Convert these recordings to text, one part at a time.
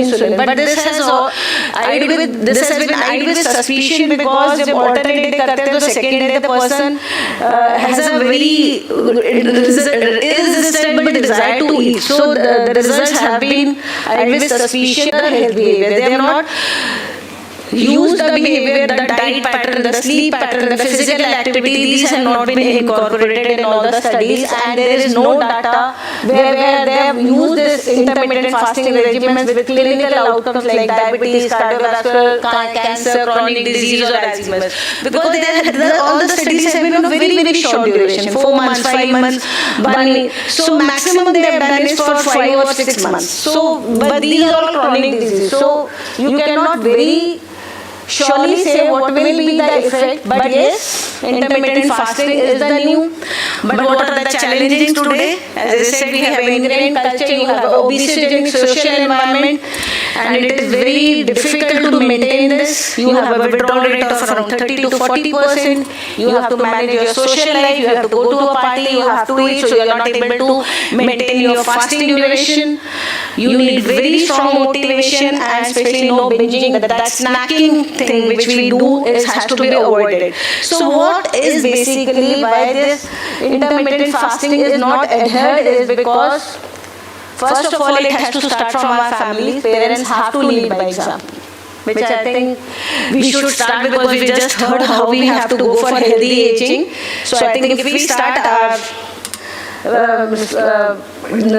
insulin. But this has been eyed with suspicion because जब alternate day करते हैं तो second day the person has a very irresistible desire to eat. So the results have been eyed with suspicion the health behavior. They have not use the behavior, the diet pattern, the sleep pattern, the physical activity, these have not been incorporated in all the studies, and there is no data where they have used this intermittent fasting regimens with clinical outcomes like diabetes, cardiovascular, cancer, chronic disease or Alzheimer's. Because all the studies have been of very, very short duration, 4 months, 5 months, 1 year. So maximum they have done is for 5 or 6 months. So, but these are all chronic diseases. So you cannot very surely say what will be the effect, but yes, intermittent fasting is the new. But what are the challenges today? As I said, we have ingrained culture, you have obesogenic social environment, and it is very difficult to maintain this. You have a withdrawal rate of around 30 to 40%. You have to manage your social life, you have to go to a party, you have to eat, so you are not able to maintain your fasting duration. You need very strong motivation and especially no binging. That snacking thing which we do has to be avoided. So what is basically why this intermittent fasting is not adhered is because first of all it has to start from our families. Parents have to lead by example, which I think we should start because we just heard how we have to go for healthy aging. So I think if we start our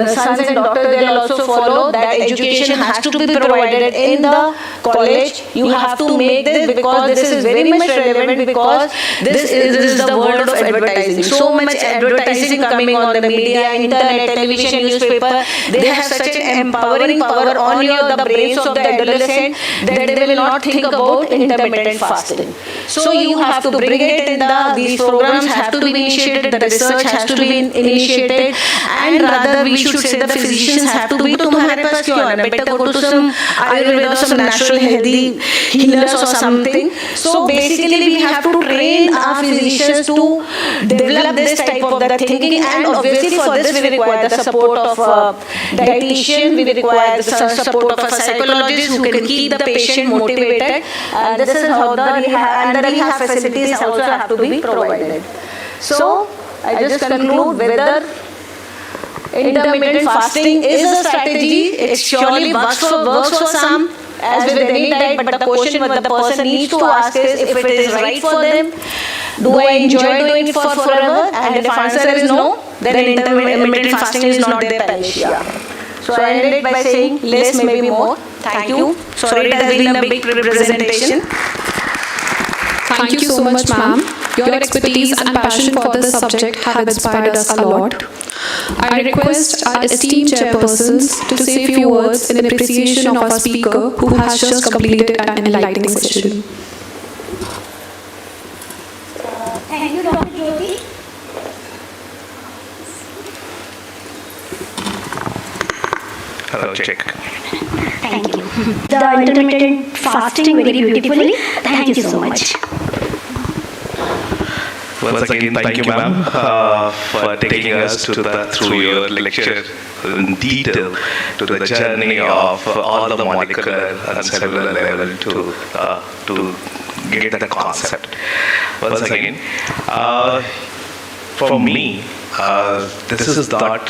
sons and daughters, they will also follow that education has to be provided in the college. You have to make this because this is very much relevant because this is the world of advertising. So much advertising coming on the media, internet, television, newspaper. They have such an empowering power on the brains of the adolescent that they will not think about intermittent fasting. So you have to bring it in these programs have to be initiated, the research has to be initiated, and rather we should say the physicians have to be तुम्हारे पास क्यों आना, better go to some Ayurveda or some natural healthy healers or something. So basically we have to train our physicians to develop this type of the thinking, and obviously for this we require the support of a dietitian, we require the support of a psychologist who can keep the patient motivated, and this is how the rehab facilities also have to be provided. So I just conclude whether intermittent fasting is a strategy. It surely works for some, as with any diet, but the question what the person needs to ask is if it is right for them. Do I enjoy doing it for forever? And if the answer is no, then intermittent fasting is not their panacea. So I ended it by saying less may be more. Thank you. Sorry it has been a big presentation. Thank you so much, ma'am. Your expertise and passion for this subject have inspired us a lot. I request our esteemed chairpersons to say a few words in appreciation of our speaker who has just completed an enlightening session. Thank you, Dr. Jyoti. Hello, check. Thank you. The intermittent fasting very beautifully. Thank you so much. Once again, thank you, ma'am, for taking us through your lecture in detail to the journey of all the molecular and cellular level to get the concept. Once again, for me, this is not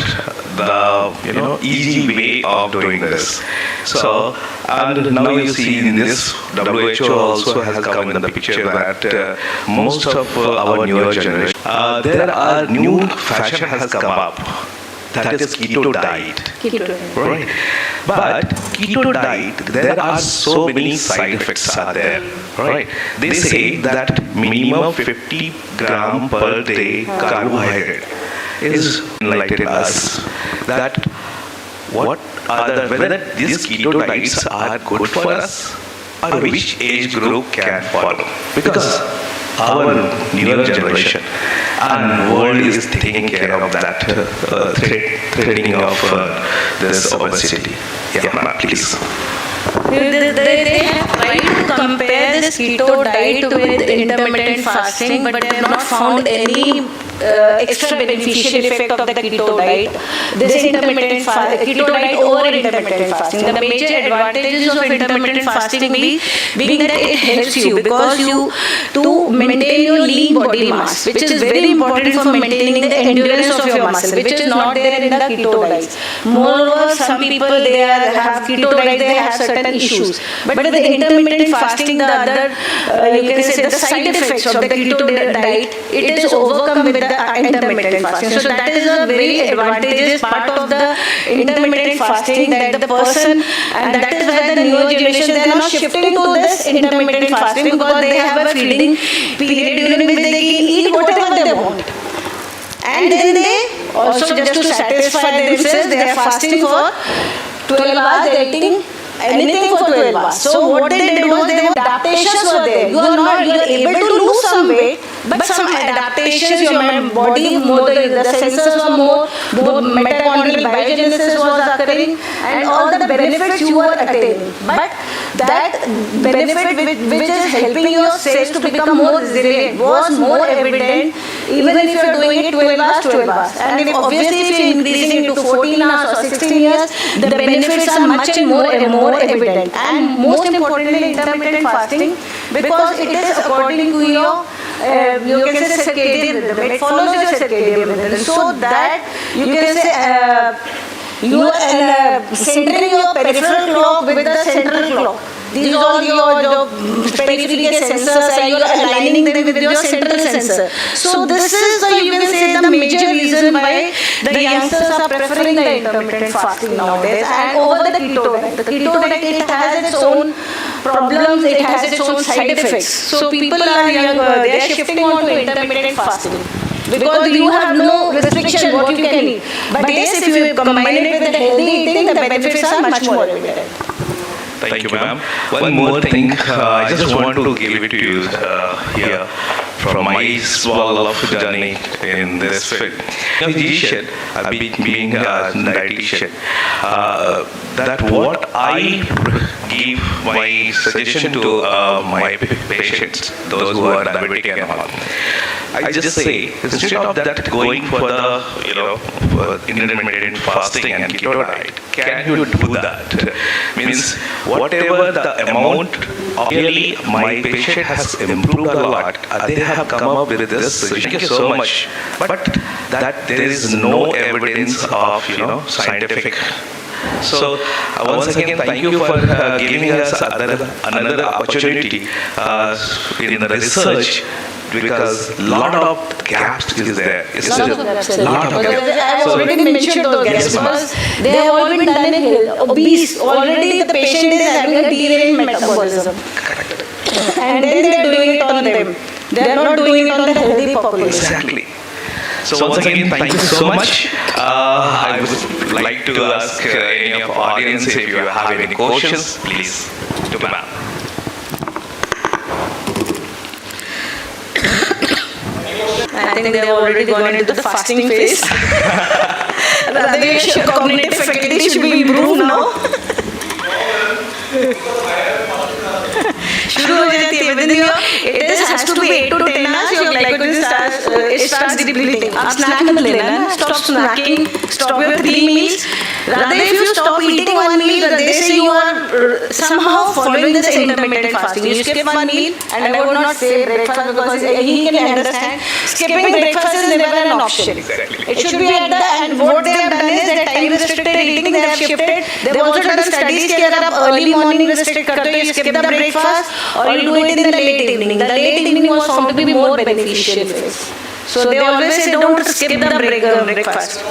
the easy way of doing this. So, and now you see in this, WHO also has come in the picture that most of our newer generation, there are new fashion has come up. That is keto diet. Right? But keto diet, there are so many side effects are there. Right? They say that minimum 50 gram per day carbohydrate is enlightened us that whether these keto diets are good for us or which age group can follow, because our newer generation and world is taking care of that threatening of this obesity. Yeah, ma'am, please. They have tried to compare this keto diet with intermittent fasting, but they have not found any extra beneficial effect of the keto diet. This intermittent keto diet over intermittent fasting. The major advantages of intermittent fasting being that it helps you because you to maintain your lean body mass, which is very important for maintaining the endurance of your muscle, which is not there in the keto diets. Moreover, some people have keto diet, they have certain issues. But the intermittent fasting, the other you can say the side effects of the keto diet, it is overcome with the intermittent fasting. So that is a very advantageous part of the intermittent fasting, that the person, and that is why the newer generation, they are now shifting to this intermittent fasting because they have a feeding period during which they can eat whatever they want. And then they also, just to satisfy themselves, they are fasting for 12 hours, they are eating anything for 12 hours. So what they did was, their adaptations were there. You are able to lose some weight, but some adaptations, your body, the sensors were more mitochondrial biogenesis was occurring, and all the benefits you were attaining. But that benefit which is helping your cells to become more resilient was more evident even if you are doing it 12 hours, 12 hours. And if obviously if you are increasing it to 14 hours or 16 years, the benefits are much more evident. And most importantly, intermittent fasting, because it is according to your you can say circadian rhythm. It follows your circadian rhythm, so that you can say you are centering your peripheral clock with the central clock. These are your peripheral sensors, and you are aligning them with your central sensor. So this is you can say the major reason why the youngsters are preferring the intermittent fasting nowadays and over the keto diet. The keto diet, it has its own problems, it has its own side effects. So people are they are shifting on to intermittent fasting, because you have no restriction what you can eat. But yes, if you combine it with the healthy eating, the benefits are much more evident. Thank you, ma'am. One more thing, I just want to give it to you here from my small of journey in this field. Dietitian, being a dietitian, that what I give my suggestion to my patients, those who are diabetic and all, I just say, instead of that going for the intermittent fasting and keto diet, can you do that? Means whatever the amount of yearly my patient has improved a lot, they have come up with this. Thank you so much. But that there is no evidence of scientific. So once again, thank you for giving us another opportunity in the research, because lot of gaps is there. Lot of gaps. I have already mentioned those gaps because they have all been done in health. Obese, already the patient is having a derailed metabolism. Correct. And then they are doing it on them. They are not doing it on the healthy population. Exactly. So once again, thank you so much. I would like to ask any of our audience, if you have any questions, please, to ma'am. I think they have already gone into the fasting phase. Rather, cognitive faculty should be improved now. It has to be 8 to 10 hours. Your glycogen starts depleting. Snack मत लेना. Stop snacking. Stop your 3 meals. Rather, if you stop eating 1 meal, they say you are somehow following this intermittent fasting. You skip 1 meal, and I would not say breakfast because he can understand. Skipping breakfast is never an option. It should be at the end. What they have done is that time restricted eating they have shifted. They have also done studies कि अगर आप early morning restrict करते हो, you skip the breakfast or you do it in the late evening. The late evening was found to be more beneficial. So they always say don't skip the breakfast.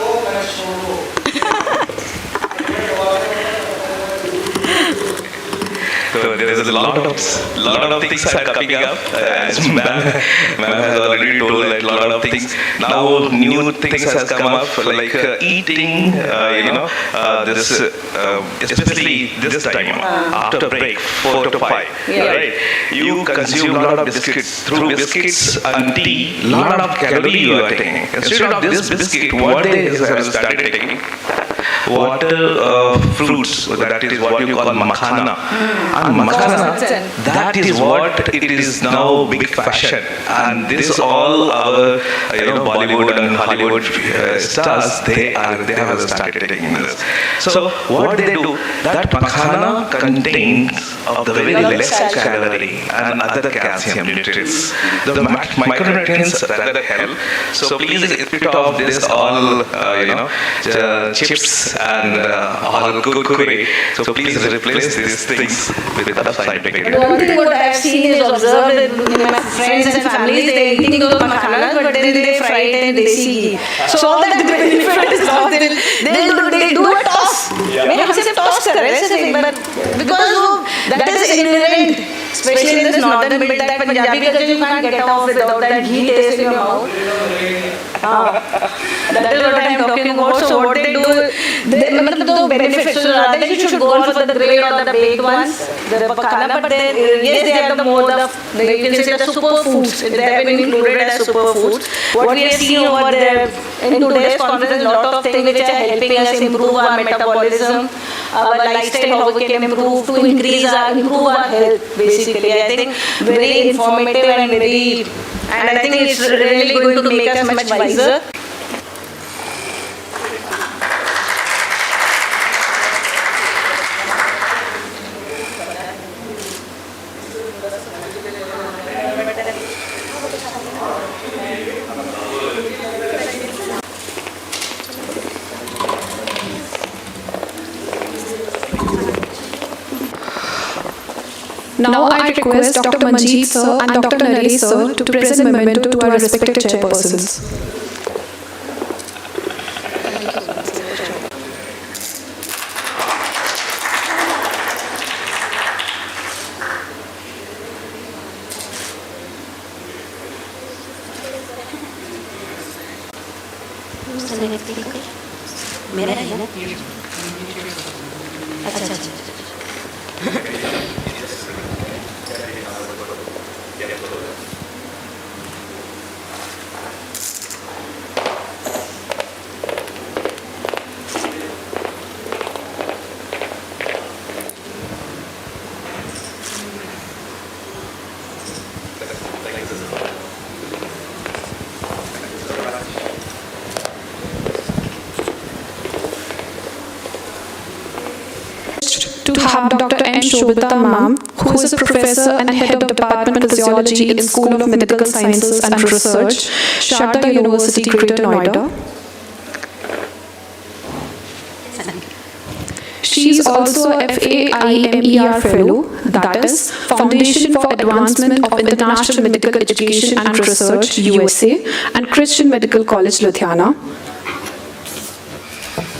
So there is a lot of things are coming up. As ma'am has already told that a lot of things. Now new things has come up, like eating. This especially this time after break 4 to 5, right? You consume a lot of biscuits. Through biscuits and tea, lot of calorie you are taking. Instead of this biscuit, what they have started taking water fruits, that is what you call makhana. And makhana, that is what it is now big fashion. And this all our Bollywood and Hollywood stars, they have started taking this. So what they do, that makhana contains of the very less calorie and other calcium nutrients. The micronutrients that help. So please spit off this all chips and all kurkure. So please replace these things with the scientific. One thing what I have seen is observed in my friends and families, they are eating those makhanas, but then they fry it in desi ghee. So all that the benefit is not, they do a toss. मैं हमसे toss कर रहे हैं सिर्फ एक बार, because that is inherent, especially in this northern belt, that Punjabi culture you can't get off without that ghee taste in your mouth. That is what I am talking about. So what they do, मतलब the benefits. So rather you should go on for the grilled or the baked ones, the makhana. But then yes, they are the more you can say the superfoods. They have been included as superfoods. What we have seen over there in today's conference, a lot of things which are helping us improve our metabolism, our lifestyle, how we can improve to improve our health. Basically, I think very informative and I think it's really going to make us much wiser. Now I request Dr. Manjeet sir and Dr. Naresh sir to present memento to our respected chairpersons. मेरा है ना? अच्छा To have Dr. N. Shobita ma'am, who is a professor and head of Department of Physiology in School of Medical Sciences and Research, Sharda University, Greater Noida. She is also a FAIMER Fellow, that is, Foundation for Advancement of International Medical Education and Research, USA, and Christian Medical College, Ludhiana.